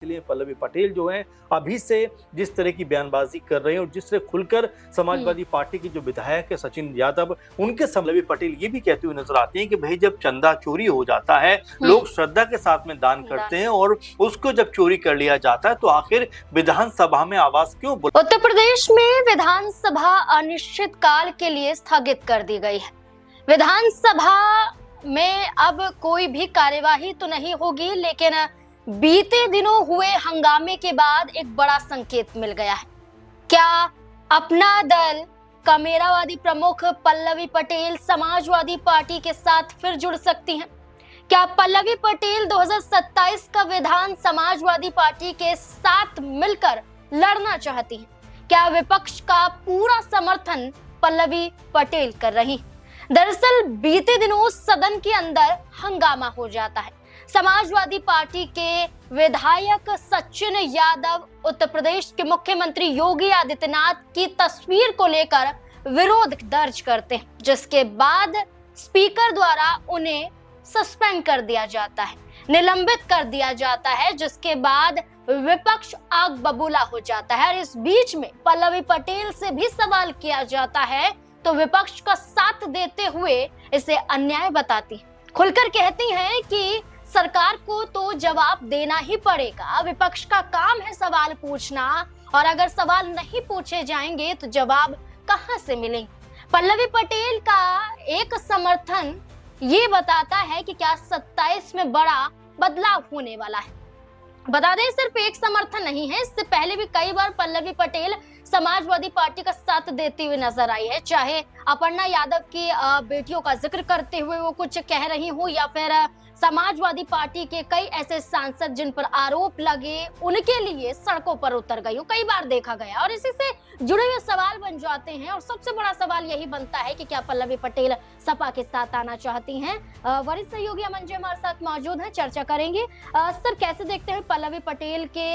इसलिए पल्लवी पटेल जो हैं अभी से जिस तरह की बयानबाजी कर रहे हैं और जिस तरह खुलकर समाजवादी पार्टी की जो विधायक है सचिन यादव उनके पल्लवी पटेल ये भी कहते हुए नजर आते हैं कि भाई जब चंदा चोरी हो जाता है लोग श्रद्धा के साथ में दान करते हैं और उसको जब चोरी कर लिया जाता है तो आखिर विधानसभा में आवाज क्यों उत्तर प्रदेश में विधानसभा अनिश्चित काल के लिए स्थगित कर दी गई है। विधानसभा में अब कोई भी कार्यवाही तो नहीं होगी, लेकिन बीते दिनों हुए हंगामे के बाद एक बड़ा संकेत मिल गया है। क्या अपना दल कमेरावादी प्रमुख पल्लवी पटेल समाजवादी पार्टी के साथ फिर जुड़ सकती हैं? क्या पल्लवी पटेल 2027 का विधान समाजवादी पार्टी के साथ मिलकर लड़ना चाहती हैं? क्या विपक्ष का पूरा समर्थन पल्लवी पटेल कर रही? दरअसल बीते दिनों सदन के अंदर हंगामा हो जाता है। समाजवादी पार्टी के विधायक सचिन यादव उत्तर प्रदेश के मुख्यमंत्री योगी आदित्यनाथ की तस्वीर को लेकर विरोध दर्ज करते हैं, जिसके बाद स्पीकर द्वारा उन्हें सस्पेंड कर दिया जाता है, निलंबित कर दिया जाता है, जिसके बाद विपक्ष आग बबूला हो जाता है। और इस बीच में पल्लवी पटेल से भी सवाल किया जाता है तो विपक्ष का साथ देते हुए इसे अन्याय बताती है। खुलकर कहती हैं कि सरकार को तो जवाब देना ही पड़ेगा, विपक्ष का काम है सवाल पूछना, और अगर सवाल नहीं पूछे जाएंगे तो जवाब कहां से मिलेंगे। पल्लवी पटेल का एक समर्थन ये बताता है कि क्या 27 में बड़ा बदलाव होने वाला है। बता दें, सिर्फ एक समर्थन नहीं है, इससे पहले भी कई बार पल्लवी पटेल समाजवादी पार्टी का साथ देती हुई नजर आई है। चाहे अपर्णा यादव की बेटियों का जिक्र करते हुए वो कुछ कह रही हो, या फिर समाजवादी पार्टी के कई ऐसे सांसद जिन पर आरोप लगे उनके लिए सड़कों पर उतर गई हो, कई बार देखा गया। और इसी से जुड़े हुए सवाल बन जाते हैं, और सबसे बड़ा सवाल यही बनता है कि क्या पल्लवी पटेल सपा के साथ आना चाहती हैं। वरिष्ठ सहयोगी अमन जी हमारे साथ मौजूद हैं, चर्चा करेंगे। सर, कैसे देखते हैं पल्लवी पटेल के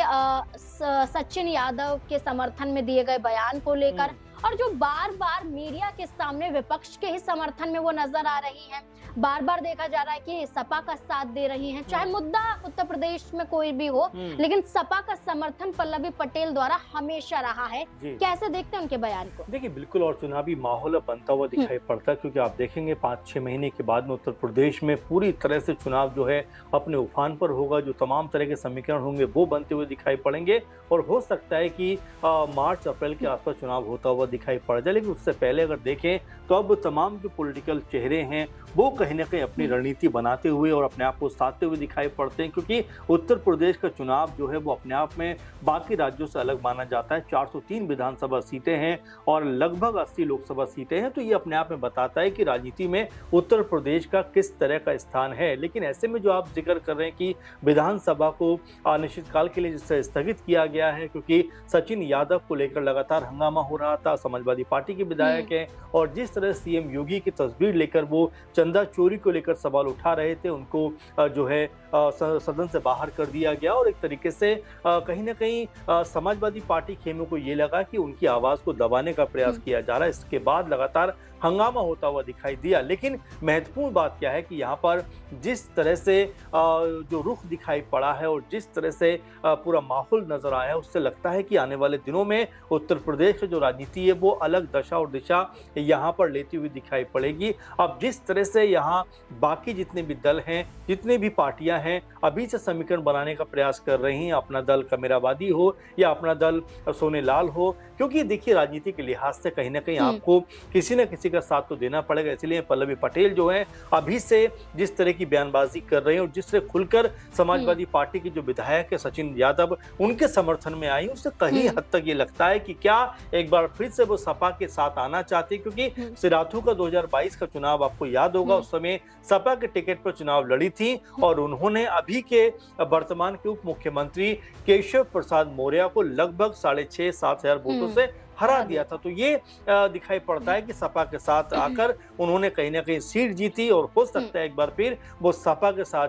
सचिन यादव के समर्थन में दिए गए बयान को लेकर, और जो बार बार मीडिया के सामने विपक्ष के ही समर्थन में वो नजर आ रही हैं, बार बार देखा जा रहा है कि सपा का साथ दे रही हैं, चाहे मुद्दा उत्तर प्रदेश में कोई भी हो, लेकिन सपा का समर्थन पल्लवी पटेल द्वारा हमेशा रहा है। कैसे देखते हैं उनके बयान को? देखिए, बिल्कुल, और चुनावी माहौल बनता हुआ दिखाई पड़ता है, क्योंकि आप देखेंगे 5-6 महीने के बाद में उत्तर प्रदेश में पूरी तरह से चुनाव जो है अपने उफान पर होगा। जो तमाम तरह के समीकरण होंगे वो बनते हुए दिखाई पड़ेंगे, और हो सकता है कि मार्च अप्रैल के आसपास चुनाव होता हुआ दिखाई पड़ जाए। लेकिन उससे पहले अगर देखें तो अब तमाम जो पॉलिटिकल चेहरे हैं वो कहीं ना कहीं अपनी रणनीति बनाते हुए और अपने आप को साधते हुए दिखाई पड़ते हैं, क्योंकि उत्तर प्रदेश का चुनाव जो है वो अपने आप में बाकी राज्यों से अलग माना जाता है। 403 विधानसभा सीटें हैं और लगभग 80 लोकसभा सीटें हैं, तो ये अपने आप में बताता है कि राजनीति में उत्तर प्रदेश का किस तरह का स्थान है। लेकिन ऐसे में जो आप जिक्र कर रहे हैं कि विधानसभा को अनिश्चितकाल के लिए जिससे स्थगित किया गया है, क्योंकि सचिन यादव को लेकर लगातार हंगामा हो रहा था, समाजवादी पार्टी के विधायक हैं, और जिस तरह सीएम योगी की तस्वीर लेकर वो चंदा चोरी को लेकर सवाल उठा रहे थे, उनको जो है सदन से बाहर कर दिया गया। और एक तरीके से कहीं ना कहीं समाजवादी पार्टी खेमे को ये लगा कि उनकी आवाज को दबाने का प्रयास किया जा रहा है। इसके बाद लगातार हंगामा होता हुआ दिखाई दिया। लेकिन महत्वपूर्ण बात क्या है कि यहाँ पर जिस तरह से जो रुख दिखाई पड़ा है और जिस तरह से पूरा माहौल नजर आया है, उससे लगता है कि आने वाले दिनों में उत्तर प्रदेश की जो राजनीति है वो अलग दशा और दिशा यहाँ पर लेती हुई दिखाई पड़ेगी। अब जिस तरह से यहाँ बाकी जितने भी दल हैं, जितने भी पार्टियां हैं, अभी से समीकरण बनाने का प्रयास कर रही हैं, अपना दल कमेरावादी हो या अपना दल सोनेलाल हो, क्योंकि देखिए राजनीति के लिहाज से कहीं ना कहीं आपको किसी न किसी का साथ तो देना पड़ेगा। इसलिए पल्लवी पटेल जो है अभी से जिस तरह की बयानबाजी कर रहे हैं और जिस तरह खुलकर समाजवादी पार्टी की जो विधायक है सचिन यादव उनके समर्थन में आई, उससे कहीं हद तक ये लगता है कि क्या एक बार फिर से वो सपा के साथ आना चाहती, क्योंकि सिराथू का 2022 का चुनाव आपको याद होगा, उस समय सपा के टिकट पर चुनाव लड़ी थी और उन्होंने अभी के वर्तमान के उप मुख्यमंत्री केशव प्रसाद मौर्य को लगभग 6,500-7 हजार वोटों से हरा दिया था। तो ये दिखाई पड़ता है कि सपा के साथ आकर उन्होंने कहीं ना कहीं सीट जीती, और हो सकता है एक बार फिर वो सपा के साथ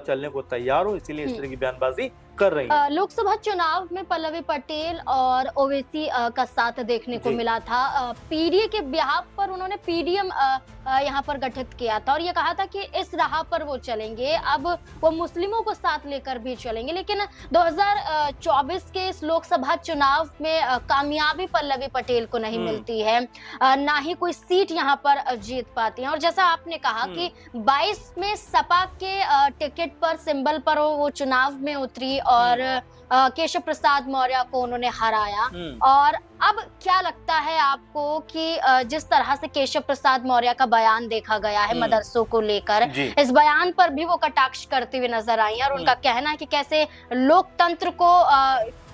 चलने को तैयार हो, इसीलिए इस तरह की बयानबाजी कर रही हैं। लोकसभा चुनाव में पल्लवी पटेल और ओवैसी का साथ देखने को जी। मिला था। पीडीए के बिहाफ पर उन्होंने पीडीएम यहाँ पर गठित किया था और ये कहा था कि इस राह पर वो चलेंगे, अब वो मुस्लिमों को साथ लेकर भी चलेंगे। लेकिन 2024 के इस लोकसभा चुनाव में कामयाबी पल्लवी पटेल को नहीं मिलती है, ना ही कोई सीट यहाँ पर जीत पाती है। और जैसा आपने कहा कि 22 में सपा के टिकट पर, सिंबल पर वो चुनाव में उतरी और केशव प्रसाद मौर्य को उन्होंने हराया। और अब क्या लगता है आपको कि जिस तरह से केशव प्रसाद मौर्य का बयान देखा गया है मदरसों को लेकर, इस बयान पर भी वो कटाक्ष करते हुए नजर आई है और उनका कहना है कि कैसे लोकतंत्र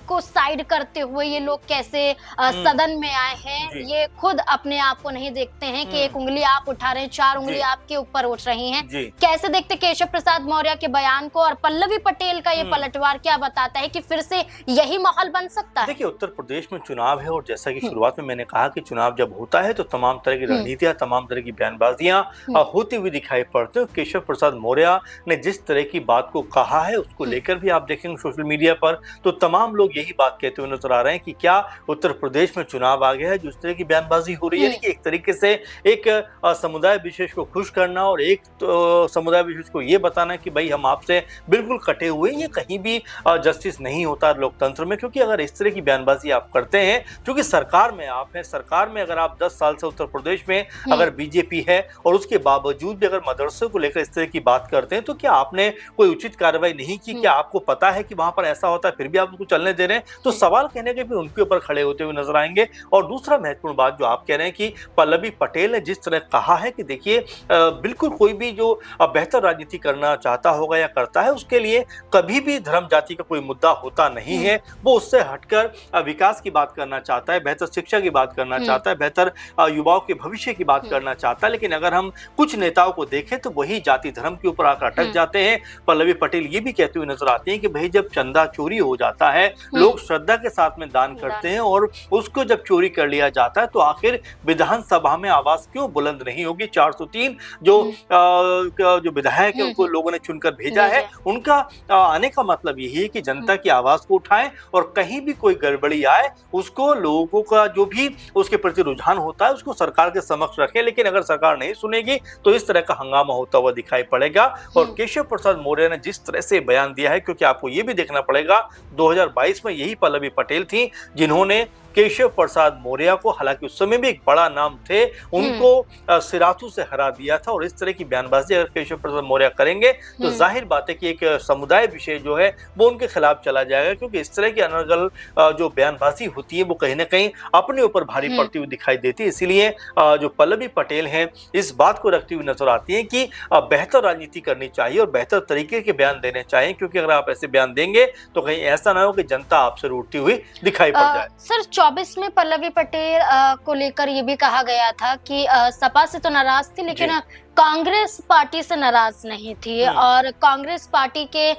को साइड करते हुए ये लोग कैसे सदन में आए हैं, ये खुद अपने आप को नहीं देखते हैं कि एक उंगली आप उठा रहे हैं, 4 उंगली आपके ऊपर उठ रही हैं। कैसे देखते केशव प्रसाद मौर्य के बयान को, और पल्लवी पटेल का ये पलटवार क्या बताता है कि फिर से यही माहौल बन सकता है? देखिए, उत्तर प्रदेश में चुनाव है और जैसा कि शुरुआत में मैंने कहा कि चुनाव जब होता है तो तमाम तरह की रणनीतियां, तमाम तरह की बयानबाजियां होती हुई दिखाई पड़ती है। केशव प्रसाद मौर्य ने जिस तरह की बात को कहा है उसको लेकर भी आप देखेंगे सोशल मीडिया पर तो तमाम लोग यही बात कहते हुए नजर आ रहे हैं कि क्या उत्तर प्रदेश में चुनाव आ गया है। जिस तरह की बयानबाजी हो रही है कि एक तरीके से एक समुदाय विशेष को खुश करना और एक समुदाय विशेष को ये बताना कि भाई हम आपसे बिल्कुल कटे हुए, ये कहीं भी जस्टिस नहीं होता लोकतंत्र में। क्योंकि अगर इस तरह की बयानबाजी आप करते हैं, क्योंकि सरकार में आप हैं, सरकार में अगर आप 10 साल से उत्तर प्रदेश में अगर बीजेपी है और उसके बावजूद भी अगर मदरसों को लेकर इस तरह की बात करते हैं तो क्या आपने कोई उचित कार्रवाई नहीं की? क्या आपको पता है कि वहां पर ऐसा होता है फिर भी आप उसको चलने दे रहे हैं? तो सवाल कहने के फिर उनके ऊपर खड़े होते हुए नजर आएंगे। और दूसरा महत्वपूर्ण बात जो आप कह रहे हैं कि पल्लवी पटेल ने जिस तरह कहा है कि देखिए, बिल्कुल कोई भी जो बेहतर राजनीति करना चाहता होगा या करता है उसके लिए कभी भी धर्म जाति का कोई मुद्दा होता नहीं है। वो उससे हटकर विकास की बात करना चाहता है, बेहतर शिक्षा की बात करना चाहता है, बेहतर युवाओं के भविष्य की बात करना चाहता है। लेकिन अगर हम कुछ नेताओं को देखें तो वही जाति धर्म के ऊपर आकर अटक जाते हैं। पल्लवी पटेल ये भी कहते हुए नजर आती है कि भाई जब चंदा चोरी हो जाता है, लोग श्रद्धा के साथ में दान करते हैं और उसको जब चोरी कर लिया जाता है तो आखिर विधानसभा में आवाज क्यों बुलंद नहीं होगी? 403 जो विधायक है उनको लोगों ने चुनकर भेजा है, उनका आने का मतलब यही है कि जनता की आवाज को उठाएं और कहीं भी कोई गड़बड़ी आए उसको लोगों का जो भी उसके प्रति रुझान होता है उसको सरकार के समक्ष रखें। लेकिन अगर सरकार नहीं सुनेगी तो इस तरह का हंगामा होता हुआ दिखाई पड़ेगा। और केशव प्रसाद मौर्य ने जिस तरह से बयान दिया है, क्योंकि आपको ये भी देखना पड़ेगा 2022 में यही पल्लवी पटेल थी जिन्होंने केशव प्रसाद मौर्य को, हालांकि उस समय भी एक बड़ा नाम थे, उनको सिराथू से हरा दिया था। और इस तरह की बयानबाजी अगर केशव प्रसाद मौर्य करेंगे तो जाहिर बात है कि एक समुदाय विशेष जो है वो उनके खिलाफ चला जाएगा। क्योंकि इस तरह की अनर्गल जो बयानबाजी होती है वो कहीं ना कहीं अपने ऊपर भारी पड़ती हुई दिखाई देती है। इसीलिए जो पल्लवी पटेल हैं इस बात को रखती हुई नजर आती है कि बेहतर राजनीति करनी चाहिए और बेहतर तरीके के बयान देने चाहिए। क्योंकि अगर आप ऐसे बयान देंगे तो कहीं ऐसा ना हो कि जनता आपसे रूठती हुई दिखाई पड़ जाए। सर, 24 में पल्लवी पटेल को लेकर ये भी कहा गया था कि सपा से तो नाराज थी लेकिन कांग्रेस पार्टी से नाराज नहीं थी और कांग्रेस पार्टी के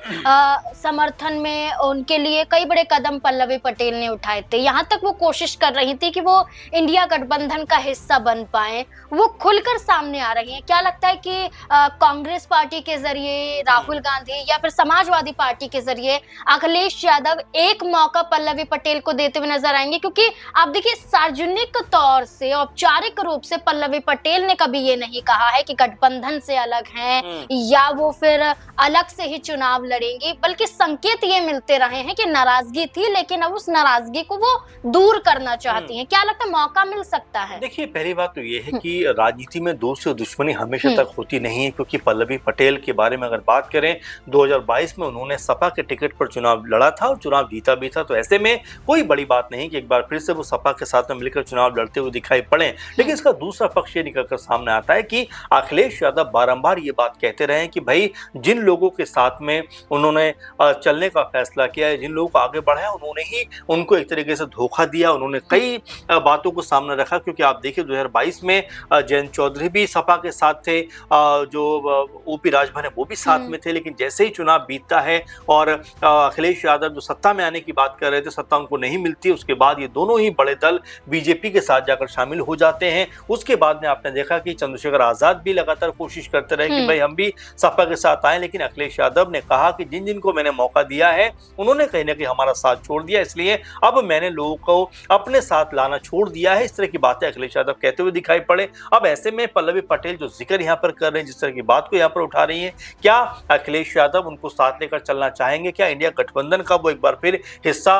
समर्थन में उनके लिए कई बड़े कदम पल्लवी पटेल ने उठाए थे। यहाँ तक वो कोशिश कर रही थी कि वो इंडिया गठबंधन का हिस्सा बन पाए, वो खुलकर सामने आ रही हैं। क्या लगता है कि कांग्रेस पार्टी के जरिए, राहुल गांधी या फिर समाजवादी पार्टी के जरिए अखिलेश यादव एक मौका पल्लवी पटेल को देते हुए नजर आएंगे? क्योंकि आप देखिए, सार्वजनिक तौर से, औपचारिक रूप से पल्लवी पटेल ने कभी ये नहीं कहा है कि गठबंधन से अलग हैं या वो फिर अलग से ही चुनाव लड़ेंगी, बल्कि संकेत ये मिलते रहे हैं कि नाराजगी थी लेकिन अब उस नाराजगी को वो दूर करना चाहती हैं। क्या लगता है मौका मिल सकता है? देखिए, पहली बात तो ये है कि राजनीति में दोस्त और दुश्मनी हमेशा तक होती नहीं है। क्योंकि पल्लवी पटेल के बारे में अगर बात करें, 2022 में उन्होंने सपा के टिकट पर चुनाव लड़ा था और चुनाव जीता भी था। तो ऐसे में कोई बड़ी बात नहीं कि एक बार फिर से वो सपा के साथ में मिलकर चुनाव लड़ते हुए दिखाई पड़े। लेकिन इसका दूसरा पक्ष ये निकलकर सामने आता है कि अखिलेश यादव बारंबार ये बात कहते रहे कि भाई जिन लोगों के साथ में उन्होंने चलने का फैसला किया है, जिन लोगों को आगे बढ़ाया, उन्होंने ही उनको एक तरीके से धोखा दिया। उन्होंने कई बातों को सामने रखा। क्योंकि आप देखिए 2022 में जयंत चौधरी भी सपा के साथ थे, जो ओपी राजभर है वो भी साथ में थे। लेकिन जैसे ही चुनाव बीतता है और अखिलेश यादव जो सत्ता में आने की बात कर रहे थे, सत्ता उनको नहीं मिलती, उसके बाद ये दोनों ही बड़े दल बीजेपी के साथ जाकर शामिल हो जाते हैं। उसके बाद में आपने देखा कि चंद्रशेखर आजाद भी लगातार कोशिश करते रहे कि हम्म। भाई हम भी सपा के साथ आए, लेकिन अखिलेश यादव ने कहा कि जिन जिनको मैंने मौका दिया है उन्होंने कहीं ना कहीं हमारा साथ छोड़ दिया, इसलिए अब मैंने लोगों को अपने साथ लाना छोड़ दिया है। इस तरह की बातें अखिलेश यादव कहते हुए दिखाई पड़े। अब ऐसे में पल्लवी पटेल जो जिक्र यहाँ पर कर रहे हैं, जिस तरह की बात को यहाँ पर उठा रही है, क्या अखिलेश यादव उनको साथ लेकर चलना चाहेंगे? क्या इंडिया गठबंधन का वो एक बार फिर हिस्सा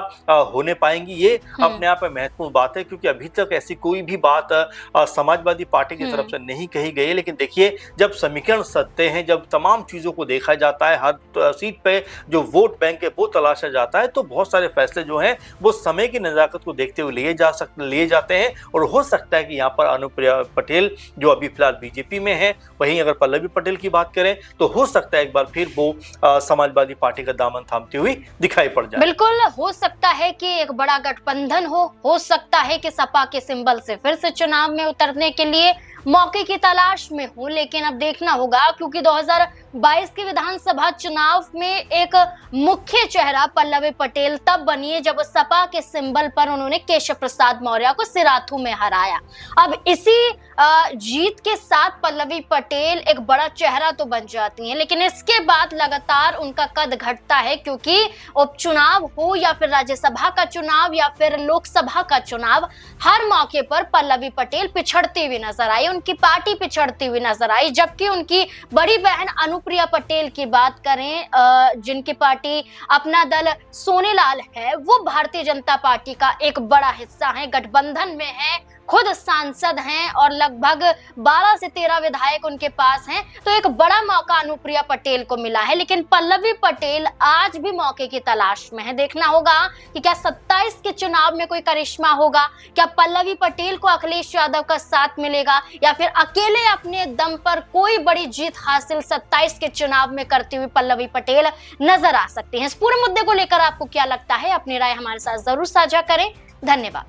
होने पाएंगी? ये अपने आप में महत्वपूर्ण बात है, क्योंकि अभी तक ऐसी कोई भी बात समाजवादी पार्टी की तरफ से नहीं कही गई है। लेकिन देखिए, जब समीकरण सत्य हैं, जब तमाम चीजों को देखा जाता है, हर सीट पे जो वोट बैंक है वो तलाशा जाता है, तो बहुत सारे फैसले जो हैं वो समय की नजाकत को देखते हुए लिए जाते हैं। और हो सकता है कि यहाँ पर अनुप्रिया पटेल जो अभी फिलहाल बीजेपी में है, वहीं अगर पल्लवी पटेल की बात करें तो हो सकता है एक बार फिर वो समाजवादी पार्टी का दामन थामती हुई दिखाई पड़ जाए। बिल्कुल हो सकता है कि एक बड़ा गठबंधन हो सकता है कि सपा के सिंबल से फिर से चुनाव में उतरने के लिए मौके की तलाश में हो। लेकिन अब देखना होगा, क्योंकि 2022 के विधानसभा चुनाव में एक मुख्य चेहरा पल्लवी पटेल तब बनी है जब सपा के सिंबल पर उन्होंने केशव प्रसाद मौर्य को सिराथू में हराया। अब इसी जीत के साथ पल्लवी पटेल एक बड़ा चेहरा तो बन जाती हैं, लेकिन इसके बाद लगातार उनका कद घटता है, क्योंकि उपचुनाव हो या फिर राज्यसभा का चुनाव या फिर लोकसभा का चुनाव, हर मौके पर पल्लवी पटेल पिछड़ती हुई नजर आई, उनकी पार्टी पिछड़ती हुई नजर आई। जबकि उनकी बड़ी बहन अनुप्रिया पटेल की बात करें, जिनकी पार्टी अपना दल सोनेलाल है, वो भारतीय जनता पार्टी का एक बड़ा हिस्सा है, गठबंधन में है, खुद सांसद हैं और लगभग 12 से 13 विधायक उनके पास हैं। तो एक बड़ा मौका अनुप्रिया पटेल को मिला है, लेकिन पल्लवी पटेल आज भी मौके की तलाश में है। देखना होगा कि क्या 27 के चुनाव में कोई करिश्मा होगा, क्या पल्लवी पटेल को अखिलेश यादव का साथ मिलेगा, या फिर अकेले अपने दम पर कोई बड़ी जीत हासिल 27 के चुनाव में करती हुई पल्लवी पटेल नजर आ सकती है। इस पूरे मुद्दे को लेकर आपको क्या लगता है? अपनी राय हमारे साथ जरूर साझा करें। धन्यवाद।